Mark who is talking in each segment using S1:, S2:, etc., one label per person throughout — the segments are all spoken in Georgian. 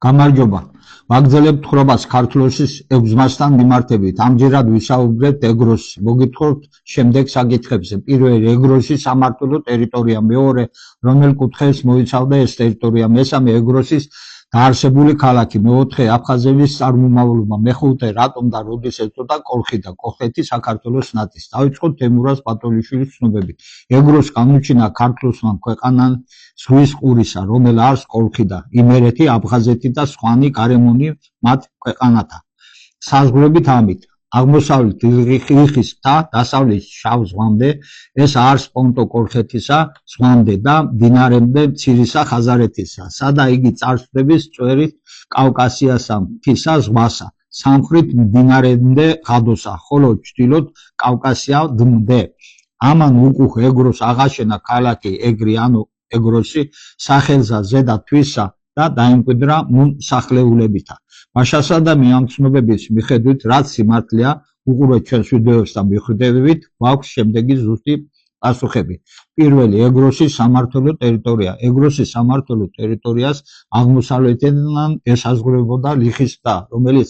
S1: გამარჯობა. ვაგრძელებთ ხრობას ქართლოსის ეგვზმასთან მიმართებით. ამჯერად ვისაუბრებთ ეგროსს. მოგითხოვთ შემდეგ საკითხებზე. პირველი, ეგროსის სამმართველო ტერიტორია. მეორე, რომელ კუთხეს მოიცავდა ეს ტერიტორია. მესამე, ეგროსის დაარსებული ქალაქი. მეოთხე, აფხაზების წარმომავლობა. მეხუთე, რატომ და როდის ეწოდა კოლხიდა, კოლხეთი საქართველოს ნაწილი. დავიწყოთ თემურაზ ბატონიშვილის ცნობებით. ეგროსს გამოჩინა ქართლოსმა ქვეყანან ზღვის ყურისა, რომელ არის კოლხიდა, იმერეთი, აფხაზეთი და სხვანი გარემონი მათ ქვეყანათა. საზღვრებით ამით აღმოსავლეთ ლიხის და დასავლეთ შავ ზღვამდე, ეს არის პონტო კოლხეთისა ზღვამდე და მდინარემდე მცირისა ხაზარეთისა, სადა იგი წარსვლების წვერით კავკასიასა მთისა ზღვასა, სამხრეთ მდინარემდე ღადოსა, ხოლო ჩრდილოთ კავკასიამდე. ამან უკუღ ეგროს აღაშენა ქალაქი ეგრი ანუ ეგროსი სახელზა ზედა თვისა და დაიმკვიდრა მოსახლეულებითა. მაშასა და ამ ცნობების მიხედვით, რაც სიმართლეა, უყურეთ ჩვენს ვიდეოს და მიხვდებით, გვაქვს შემდეგი ზუსტი პასუხები. პირველი, ეგროსის სამმართველო ტერიტორია. ეგროსის სამმართველო ტერიტორიას აღმოსავლეთიდან ესაზღვრებოდა ლიხის მთა, რომელიც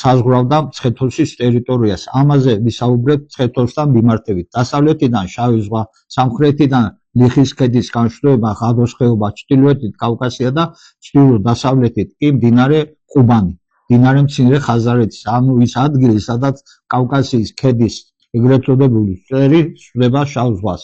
S1: საზღვრავდა მცხეთოსის ტერიტორიას. ამაზე ვისაუბრებთ მცხეთოსთან მიმართებით. დასავლეთიდან შავი ზღვა, სამხრეთიდან ლიხის ქედის განშტოება, ღადოს ხეობა, ჩრდილოეთით კავკასია და ჩრდილო-დასავლეთით კი მდინარე ყუბანი, მდინარე მცირე ხაზარეთის, ანუ ის ადგილი, სადაც კავკასიის ქედის ეგრეთ წოდებული წვერი სვდება შავ ზღვას.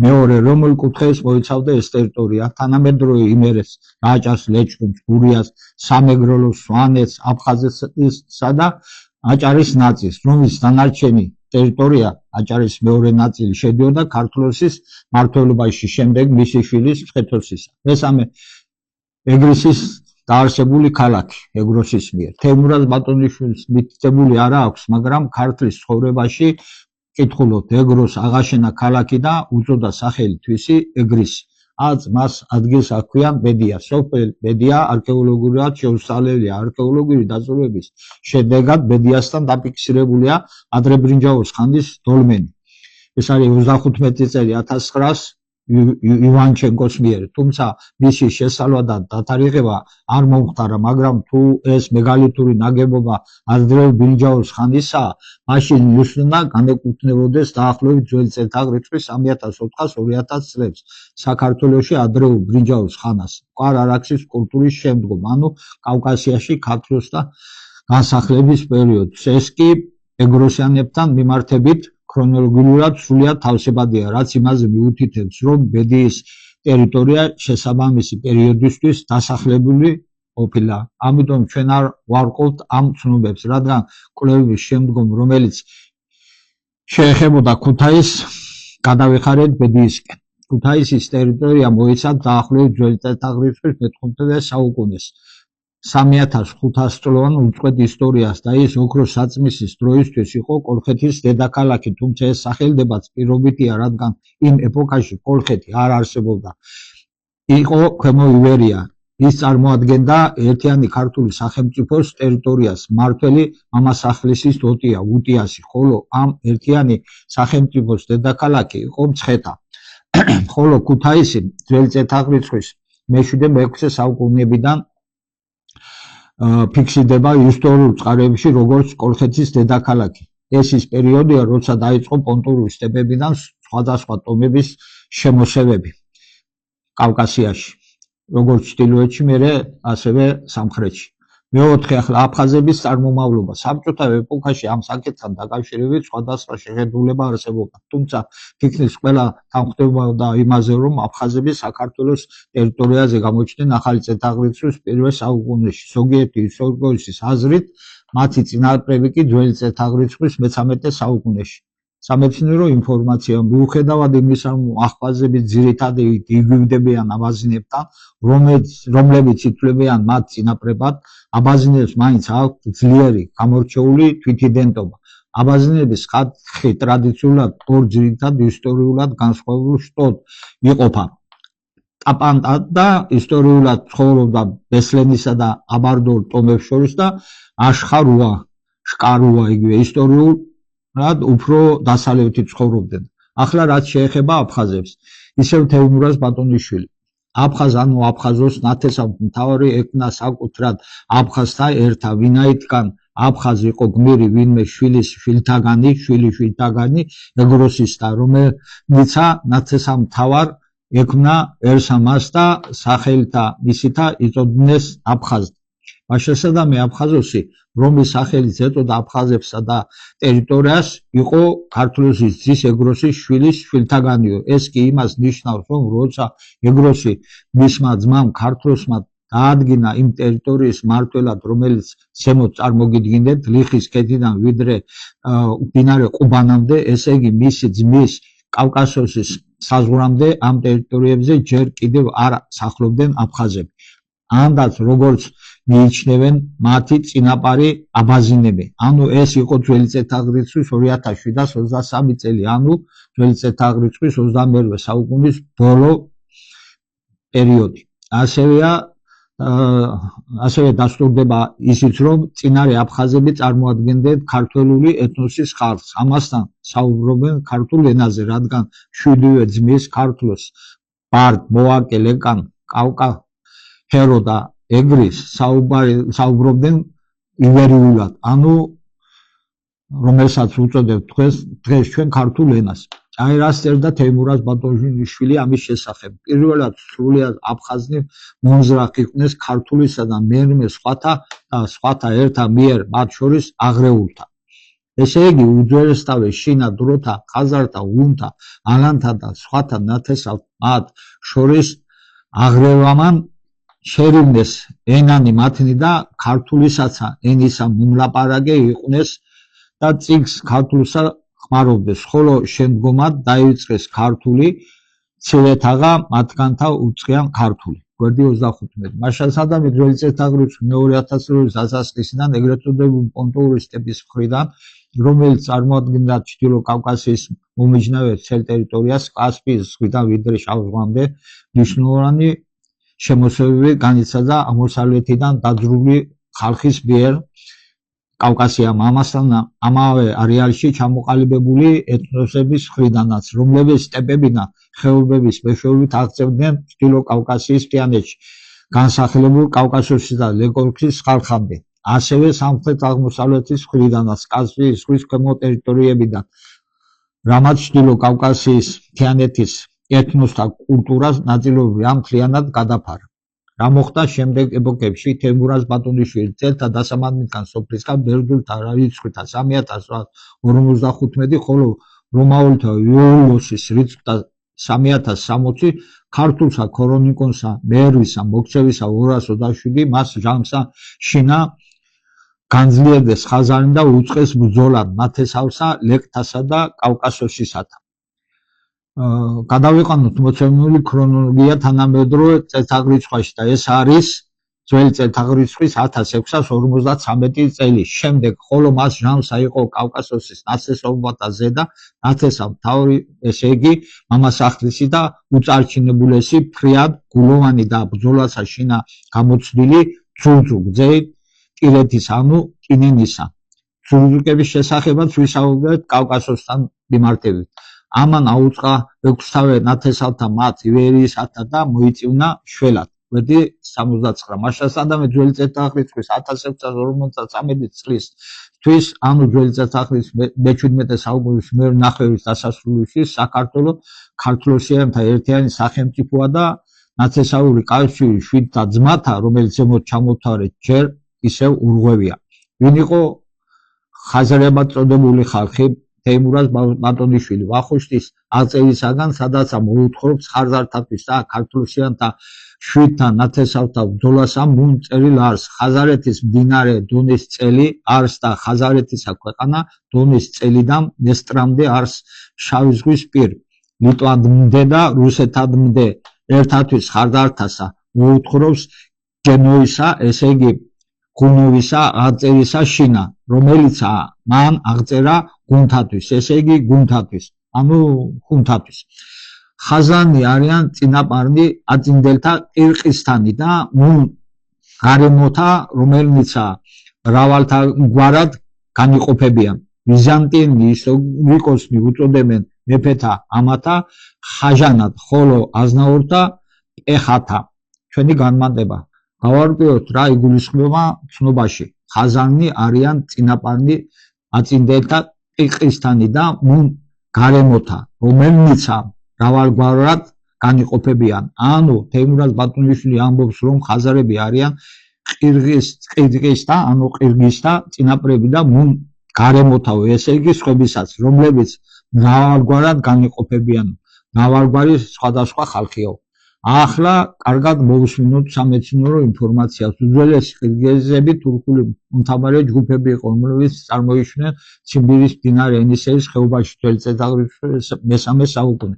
S1: მეორე, რომელ კუთხეს მოიცავდა ეს ტერიტორია? თანამედროვე იმერეთს, რაჭას, ლეჩხუმს, გურიას, სამეგრელოს, სვანეთს, აფხაზეთსა და აჭარის ნაწილს, რომლის დანარჩენი ტერიტორია, აჭარის მეორე ნაწილი შედიოდა ქართლოსის მმართველობაში, შემდეგ მისი შვილის მცხეთოსისა. მესამე, ეგრისის დაარსებული ქალაქი ეგროსის მიერ. თემურაზ ბატონიშვილის მითითებული არ აქვს, მაგრამ ქართლის ცხოვრებაში კითხულობთ ეგროს აღაშენა ქალაქი და უწოდა სახელი თვისი ეგრისი. მას ადგილს აქვია ბედია. სოფელ ბედია არქეოლოგიურად შეუსწავლელია. არქეოლოგიური დაწვრილების შედეგად ბედიასთან დაფიქსირებულია ადრებრინჯაოს ხანის დოლმენი. ეს არის 35 წელი 1900 ივანჩენკოს მიერ, თუმცა მისი შესწავლა და დათარიღება არ მომხდარა, მაგრამ თუ ეს მეგალითური ნაგებობა ადრებრინჯაოს ხანისაა, მაშინ ის უნდა განეკუთვნებოდეს დაახლოებით ძველი წელთაღრიცხვის 3004-2000 წლებს საქართველოში ადრებრინჯაოს ხანას, მყარ-არაქსის კულტურის შემდგომ, ანუ კავკასიაში ქართლოსთა განსახლების პერიოდს. ეს კი ეგროსიანებთან მიმართებით ქრონოლოგიურად სრულიად თავსებადია, რაც იმაზე მიუთითებს, რომ ბედიის ტერიტორია შესაბამისი პერიოდისთვის დასახლებული ყოფილა. ამიტომ ჩვენ არ ვარყოფთ ამ ცნობებს, რადგან კვლევების შემდგომ, რომელიც შეეხებოდა ქუთაისს, გადავიხარეთ ბედიისკენ. ქუთაისის ტერიტორია მოიცავდა დაახლოებით ძველი წელთაღრიცხვის მე-15 საუკუნეს. 3500 წლოვან უწყვეტ ისტორიას და ის ოქროს საწმისის დროისთვის იყო კოლხეთის დედაქალაქი, თუმცა ეს სახელდებაც პირობითია, რადგან იმ ეპოქაში კოლხეთი არ არსებობდა. იყო ქვემო ივერია. ის წარმოადგენდა ერთიანი ქართული სახელმწიფოს ტერიტორიას. მმართველი მამასახლისის ოტია უტიასი, ხოლო ამ ერთიანი სახელმწიფოს დედაქალაქი იყო მცხეთა. ხოლო ქუთაისი ძველი წელთაღრიცხვის მე-7-6 საუკუნეებიდან ფიქსირდება ისტორიულ წყაროებში როგორც კოლხეთის დედაქალაქი. ეს ის პერიოდია, როცა დაიწყო პონტური სტეპებიდან სხვადასხვა ტომების შემოსევები კავკასიაში, როგორც ჩრდილოეთში, მერე ასევე სამხრეთში. მეოთხე, ახლა აფხაზების წარმომავლობა. საბჭოთა ეპოქაში ამ საკითხთან დაკავშირებით სხვადასხვა შეხედულება არსებობდა, თუმცა თითქმის ყველა თანხმდებოდა იმაზე, რომ აფხაზები საქართველოს ტერიტორიაზე გამოჩნდნენ ახალი წელთაღრიცხვის პირველ საუკუნეში. ზოგიერთი ისტორიკოსის აზრით, მათი წინაპრები კი ძველი წელთაღრიცხვის მე-13 საუკუნეში. სამეცნიერო ინფორმაცია. მიუხედავად იმისა, რომ აფხაზები ძირითადად იგვივდებიან აბაზინებთან, რომლებიც ითვლებიან მათ წინაპრებად, აბაზინებს მაინც აქვთ ძლიერი გამორჩეული თვითიდენტობა. აბაზინების ხალხი ტრადიციულად ორ ძირითად ისტორიულად განსხვავებულ შტოდ იყოფა. ტაპანტა და ისტორიულად ცხოვრობდა ბესლენისა და აბარდორ ტომებს შორის და აშხარუა, შკარუა იგივე ისტორიულად უფრო დასავლეთით ცხოვრობდნენ. ახლა რაც შეეხება აფხაზებს, ისევ თემურაზ ბატონიშვილი. აფხაზ ანუ აფხაზოს ნათესავთ მთავარი ეკნა საკუთრად აფხაზთა ერთა, ვინაითგან აფხაზი იყო გმირი ვინმე შვილთაგანი ეგროსის და რომელიცა ნათესავ მთავარ ექმნა ერსა მას და სახელთა მისითა იწოდნენ აფხაზ. მაშასადამე აფხაზოსი რომლის სახელით ეწოდა აფხაზებსა და ტერიტორიას იყო ქართლოსის ძის ეგროსის შვილთაგანიო. ეს კი იმას ნიშნავს, რომ როცა ეგროსი მისმა ძმამ ქართლოსმა დაადგინა იმ ტერიტორიის მმართველად, რომელიც ზემოთ წარმოგიდგინეთ, ლიხის ქედიდან ვიდრე მდინარე ყუბანამდე, ესე იგი მისი ძმის კავკასიონის საზღვრამდე ამ ტერიტორიებზე ჯერ კიდევ არ სახლობდნენ აფხაზები. ანდაც როგორც მიიჩნევენ მათი წინაპარი აბაზინები. ანუ ეს იყო ძველი წელთაღრიცხვის 2723 წელი, ანუ ძველი წელთაღრიცხვის 21 საუკუნის ბოლო პერიოდი. ასევე დასტურდება ისიც, რომ წინარე აფხაზები წარმოადგენდნენ ქართველური ეთნოსის ხალხს. ამასთან საუბრობენ ქართულ ენაზე, რადგან 7-ვე ძმის ქართლოს ბარდ, მოაკე, ლეკან, კავკა, ჰერო და ეგრის საუბრობდნენ ივერიულად, ანუ რომელსაც უწოდებთ დღეს ჩვენ ქართულ ენას. აი რას წერდა თეიმურაზ ბატონიშვილი ამის შესახებ. პირველად სრულიად აფხაზნი მონზრახ იყვნენ ქართულისა და მერმე სხვათა ერთა მიერ, მათ შორის აღრეულთა. ესე იგი უძველესწავე შინა დროთა ხაზართა, უნთა, ალანთა და სხვათა ნათესავ მათ შორის აღრევამან შერივნეს ენანი მათნი და ქართულისაცა ენისა მომლაპარაკე იყვნენ და წიგს ქართულსა ხმარობდეს, ხოლო შემდგომად დაივიწყეს ქართული, ცილეთაღა მათგანთა უწყიან ქართული. გვერდი 35. მაშასადამე ძველი წელთაღრიცხვის მეორე 1000 წლის დასაწყისიდან ეგრეთ წოდებული პონტური სტეპის მხრიდან, რომელიც წარმოადგენდა ჩრდილო კავკასიის მომიჯნავე ცელ ტერიტორიას კასპიის ზღვიდან ვიდრე შავ ზღვამდე, მნიშვნელოვანი შემოსევები განიცადა აღმოსავლეთიდან დაძრული ხალხის მიერ კავკასიამ. ამასთან ამავე არეალში ჩამოყალიბებული ეთნოსების მხრიდანაც, რომლებიც სტეპებიდან ხეობების მეშვეობით აღწევდნენ ჩრდილო კავკასიის მთიანეთში განსახლებულ კავკასიოსის და ლეკორქის ხალხამდე. ასევე სამხრეთ-აღმოსავლეთის მხრიდანაც კასპიის ზღვის ქვემო ტერიტორიებიდან, რამაც ჩრდილო კავკასიის მთიანეთის ეთნოსთა კულტურას ნაწილობრივ ამ მთლიანად გადაფარა. რა მოხდა შემდეგ ეპოქებში? თეიმურაზ ბატონიშვილის წელთა დასამართიდან სოფლისგან ბერძნულთა რიცხვითა 3055, ხოლო რომაულთა იულიუსის რიცხვთა 3060, ქართულსა ქრონიკონსა მერვისა მოქცევისა 227 მას ჟამსა შინა განძლიერდეს ხაზარი და უწყეს ბრძოლად ნათესავსა, ლეკთასა და კავკასიოსისათან. გადავიყანოთ მოცემული ქრონოლოგია თანამედროვე წელთაღრიცხვაში და ეს არის ძველი წელთაღრიცხვის 1653 წელი. შემდეგ, ხოლო მას ჟამსა იყო კავკასიოსის ნათესაობათა ზედა ნათესავ მთავარი, ესე იგი მამასახლისი და უწარჩინებულესი ფრიად გულოვანი და ბრძოლასა შინა გამოცდილი ძუძუ გძე ტირეთის ანუ კინენისა. ძუძუკების შესახებაც ვისაუბრეთ კავკასიოსთან მიმართებით. ამან აუწყა 6-ვე ნათესავთა მათ ივერიისათა და მოიწივნა შველად. გვერდი 69. მაშასადამე ძველი წელთაღრიცხვის 1653 წლისთვის, ანუ ძველი წელთაღრიცხვის მე-17 საუკუნის მერვე დასასრულისში, საქართველოს ქართლოსიანთა ერთიანი სახელმწიფოა და ნათესაური კავშირი 7 ძმათა, რომელიც ზემოთ ჩამოთვალეთ, ჯერ ისევ ურღვევია. ვინ იყო ხაზარებად წოდებული ხალხი? თეიმურაზ ბატონიშვილი ვახუშტის აღწერისაგან, სადაც მოუთხრობს ხაზართათვის და ქართლოსიანთა 7 ნათესავთა ბრძოლასა მუნ წერილ არს ხაზარეთის მდინარე დონის წელი არს და ხაზარეთისა ქვეყანა დონის წელიდან ნესტრამდე არს შავი ზღვის პირ, ლიტვამდე და რუსეთამდე ერთათვის ხაზართასა მოუთხრობს ჯენოისა, ესე იგი გუნოვისა აღწერისა შინა, რომელიცა მან აღწერა გუნთათვის, ესე იგი გუნთათვის, ანუ ხუნთათვის. ხაზანი არიან წინაპარნი აწინდელთა ყირყიზთანი და მუნ გარემოთა, რომელნიცა მრავალთაგვარად განიყოფებიან. ბიზანტიელი ისტორიკოსნი უწოდებენ მეფეთა ამათა ხაჟანად, ხოლო აზნაურთა ეხათა ჩვენი განმარტება. გავარკვიოთ რა იგულისხმება ცნობაში. ხაზანი არიან წინაპარნი აწინდელთა ყიყისთანი და მუნ გარემოთა, რომელნიცა მრავალგვარად განიყოფებიან. ანუ თეიმურაზ ბატონიშვილი ამბობს, რომ ხაზარები არიან ყირგიზთა, ანუ ყირგიზთა წინაპრები და მუნ გარემოთავ, ესე იგი სხვებისაც, რომლებიც მრავალგვარად განიყოფებიან. მრავალგვარი სხვადასხვა ხალხიო. ახლა კარგად მოვუსმინოთ სამეცნიერო ინფორმაციას. უძველესი ყირგიზები თურქული მომთაბარე ჯგუფები იყო, რომლებიც წარმოიშვნენ ციმბირის მდინარე ენისერის ხეობაში ძველი წელთაღრიცხვის მესამე საუკუნე.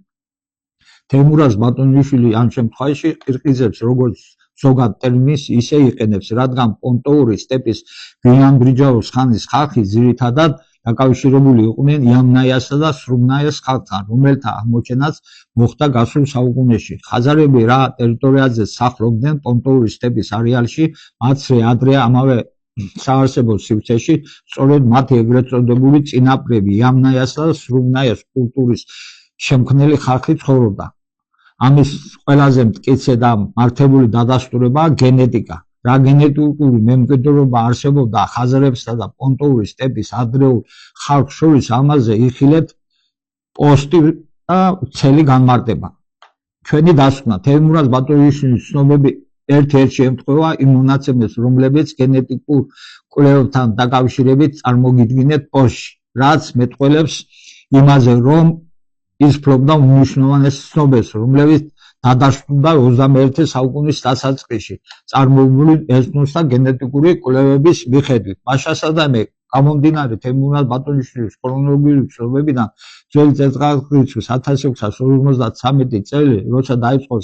S1: თეიმურაზ ბატონიშვილი ამ შემთხვევაში ყირგიზებს როგორც ზოგად ტერმინს ისე იყენებს, რადგან პონტოური სტეპის გვიანბრინჯაოს ხანის ხალხი ძირითადად დაკავშირებული იყვნენ იამნაიასა და სრუბნაიას ხალხთან, რომელთა აღმოჩენაც მოხდა გასულ საუკუნეში. ხაზარები რა ტერიტორიაზე სახლობდნენ პონტოური სტეპის არეალში, მათზე ადრე ამავე საარსებო სივრცეში, სწორედ მათი ეგრეთ წოდებული წინაპრები იამნაიასა და სრუბნაიას კულტურის შემქმნელი ხალხი ცხოვრობდა. ამის ყველაზე მტკიცე და მართებული დადასტურებაა გენეტიკა. რა გენეტიკური მემკვიდრეობა არსებობდა ხაზარებსა და პონტოური სტეპის ადრეულ ხალხს შორის, ამაზე იხილეთ პოსტი და ვრცელი განმარტება. ჩვენი დასკვნა, თეიმურაზ ბატონიშვილის ცნობები ერთ-ერთ შემთხვევა იმ მონაცემებს, რომლებიც გენეტიკურ კვლევებთან დაკავშირებით წარმოგიდგინეთ პოსტში, რაც მეტყველებს იმაზე, რომ ის ფლობდა უმნიშვნელოვანეს ცნობებს, რომლებიც დადასტურდა 21 საუკუნის დასაწყისში წარმოებული ეთნოსთა გენეტიკური კვლევების მიხედვით. მაშასადამე გამომდინარე თეიმურაზ ბატონიშვილის ქრონოლოგიური ცნობებიდან ძველი წელთაღრიცხვის 1653 წელი, როცა დაიწყო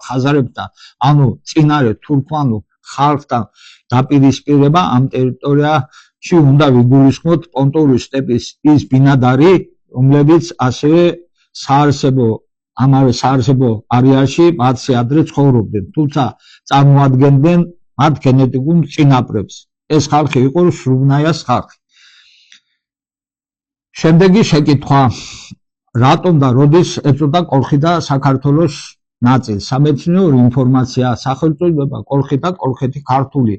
S1: ხაზარებთან, ანუ წინარე თურქმანულ ხალხთან დაპირისპირება, ამ ტერიტორიაში უნდა ვიგულისხმოთ პონტოური სტეპის ის ბინადარი, რომლებიც ასევე ამავე საარსებო არეალში მათზე ადრე ცხოვრობდნენ, თუმცა წარმოადგენდნენ მათ გენეტიკურ წინაპრებს. ეს ხალხი იყო სრუბნაიას ხალხი. შემდეგი შეკითხვა, რატომ და როდის ეწოდა კოლხიდა საქართველოს ნაწილს? სამეცნიერო ინფორმაცია, სახელწოდება კოლხიდა, კოლხეთი ქართული,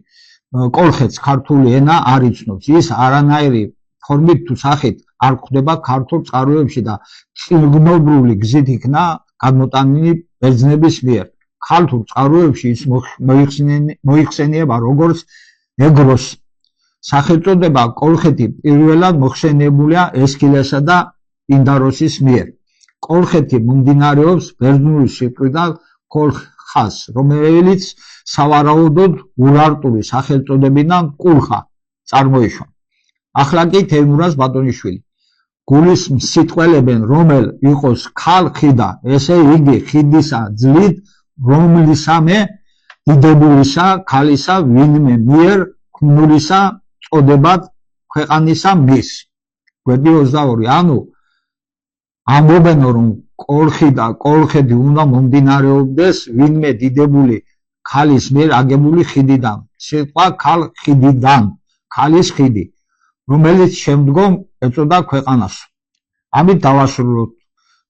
S1: კოლხეთს ქართული ენა არ იცნობს. ის არანაირი ფორმით თუ სახით არ გვხვდება ქართულ წყაროებში და წიგნობრივი გზით იქნა გამოტანილი ბერძნების მიერ. ქართულ წყაროებში ის მოიხსენიება როგორც ეგროს. სახელწოდება კოლხეთი პირველად მოხსენიებულია ესქილესა და პინდაროსის მიერ. კოლხეთი მომდინარეობს ბერძნული სიტყვიდან კოლხას, რომელიც სავარაუდოდ ურარტული სახელწოდებიდან კულხა წარმოიშვა. ახლა კი თეიმურაზ ბატონიშვილი გულისმსიტყველებენ, რომელ იყოს ქალ-ხიდა, ესე იგი ხიდისა ძვლით, რომლისამე დიდებულისა ქალისა ვინმე მიერ ქმნულისა წოდებად ქვეყანისა მის. გვერდი 22. ანუ ამბობენ, რომ კოლხიდა, კოლხეთი უნდა მომდინარეობდეს ვინმე დიდებული ქალის მიერ აგებული ხიდიდან. სიტყვა ქალ-ხიდიდან, ქალის ხიდი, რომელიც შემდგომ ეწოდა ქვეყანას. ამით დავასრულოთ.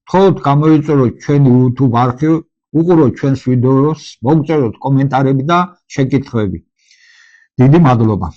S1: თხოვთ გამოიწეროთ ჩვენი YouTube არქივი, უყუროთ ჩვენს ვიდეოს, მოგწეროთ კომენტარები და შეკითხვები. დიდი მადლობა.